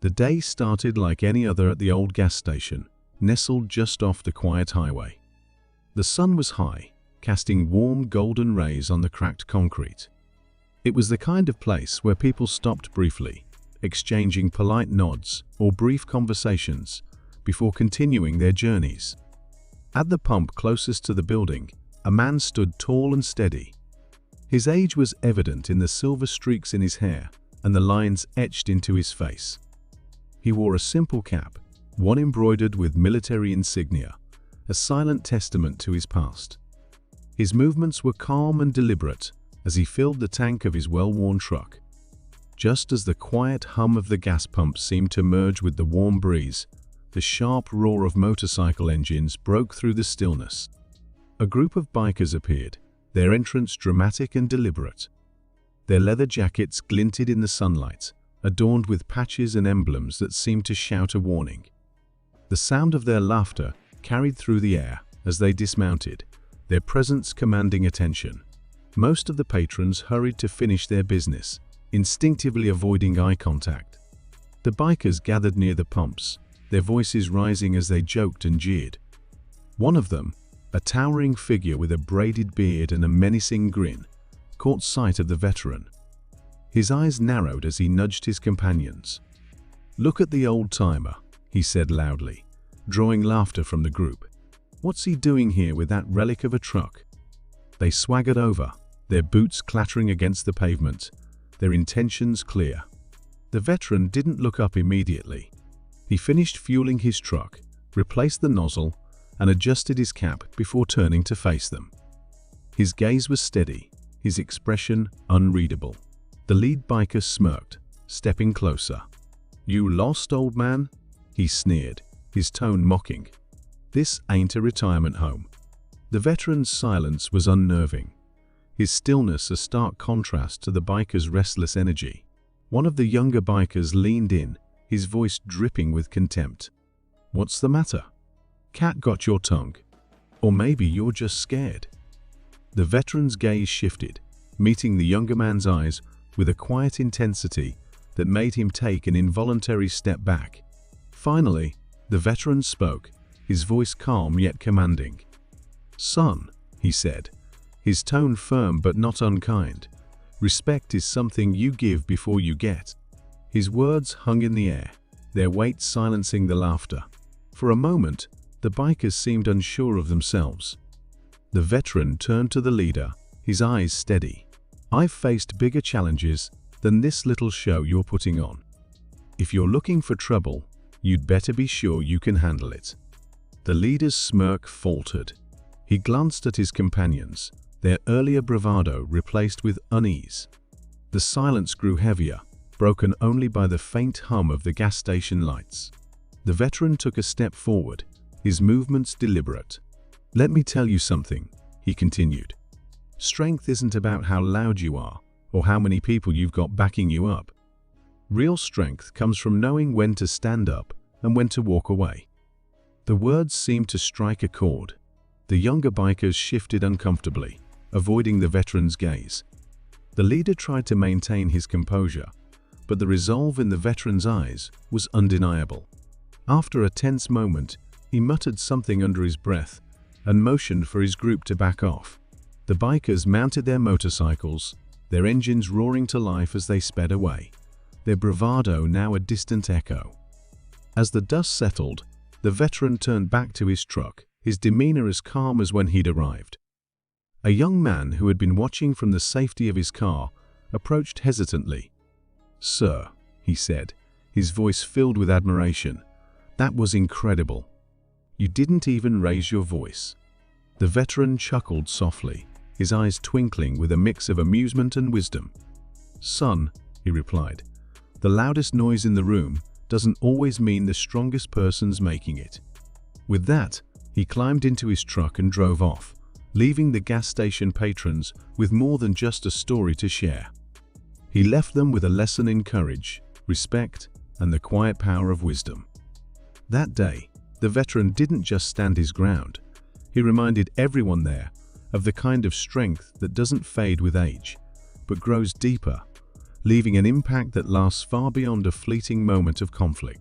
The day started like any other at the old gas station, nestled just off the quiet highway. The sun was high, casting warm golden rays on the cracked concrete. It was the kind of place where people stopped briefly, exchanging polite nods or brief conversations before continuing their journeys. At the pump closest to the building, a man stood tall and steady. His age was evident in the silver streaks in his hair and the lines etched into his face. He wore a simple cap, one embroidered with military insignia, a silent testament to his past. His movements were calm and deliberate as he filled the tank of his well-worn truck. Just as the quiet hum of the gas pump seemed to merge with the warm breeze, the sharp roar of motorcycle engines broke through the stillness. A group of bikers appeared, their entrance dramatic and deliberate. Their leather jackets glinted in the sunlight, adorned with patches and emblems that seemed to shout a warning. The sound of their laughter carried through the air as they dismounted, their presence commanding attention. Most of the patrons hurried to finish their business, instinctively avoiding eye contact. The bikers gathered near the pumps, their voices rising as they joked and jeered. One of them, a towering figure with a braided beard and a menacing grin, caught sight of the veteran. His eyes narrowed as he nudged his companions. "Look at the old-timer," he said loudly, drawing laughter from the group. "What's he doing here with that relic of a truck?" They swaggered over, their boots clattering against the pavement, their intentions clear. The veteran didn't look up immediately. He finished fueling his truck, replaced the nozzle, and adjusted his cap before turning to face them. His gaze was steady, his expression unreadable. The lead biker smirked, stepping closer. "You lost, old man?" he sneered, his tone mocking. "This ain't a retirement home." The veteran's silence was unnerving, his stillness a stark contrast to the biker's restless energy. One of the younger bikers leaned in, his voice dripping with contempt. "What's the matter? Cat got your tongue? Or maybe you're just scared." The veteran's gaze shifted, meeting the younger man's eyes with a quiet intensity that made him take an involuntary step back. Finally, the veteran spoke, his voice calm yet commanding. "Son," he said, his tone firm but not unkind, "respect is something you give before you get." His words hung in the air, their weight silencing the laughter. For a moment, the bikers seemed unsure of themselves. The veteran turned to the leader, his eyes steady. "I've faced bigger challenges than this little show you're putting on. If you're looking for trouble, you'd better be sure you can handle it." The leader's smirk faltered. He glanced at his companions, their earlier bravado replaced with unease. The silence grew heavier, broken only by the faint hum of the gas station lights. The veteran took a step forward, his movements deliberate. "Let me tell you something," he continued. "Strength isn't about how loud you are or how many people you've got backing you up. Real strength comes from knowing when to stand up and when to walk away." The words seemed to strike a chord. The younger bikers shifted uncomfortably, avoiding the veteran's gaze. The leader tried to maintain his composure, but the resolve in the veteran's eyes was undeniable. After a tense moment, he muttered something under his breath and motioned for his group to back off. The bikers mounted their motorcycles, their engines roaring to life as they sped away, their bravado now a distant echo. As the dust settled, the veteran turned back to his truck, his demeanor as calm as when he'd arrived. A young man who had been watching from the safety of his car approached hesitantly. "Sir," he said, his voice filled with admiration, "that was incredible. You didn't even raise your voice." The veteran chuckled softly, his eyes twinkling with a mix of amusement and wisdom. "Son," he replied, "the loudest noise in the room doesn't always mean the strongest person's making it." With that, he climbed into his truck and drove off, leaving the gas station patrons with more than just a story to share. He left them with a lesson in courage, respect, and the quiet power of wisdom. That day, the veteran didn't just stand his ground. He reminded everyone there of the kind of strength that doesn't fade with age, but grows deeper, leaving an impact that lasts far beyond a fleeting moment of conflict.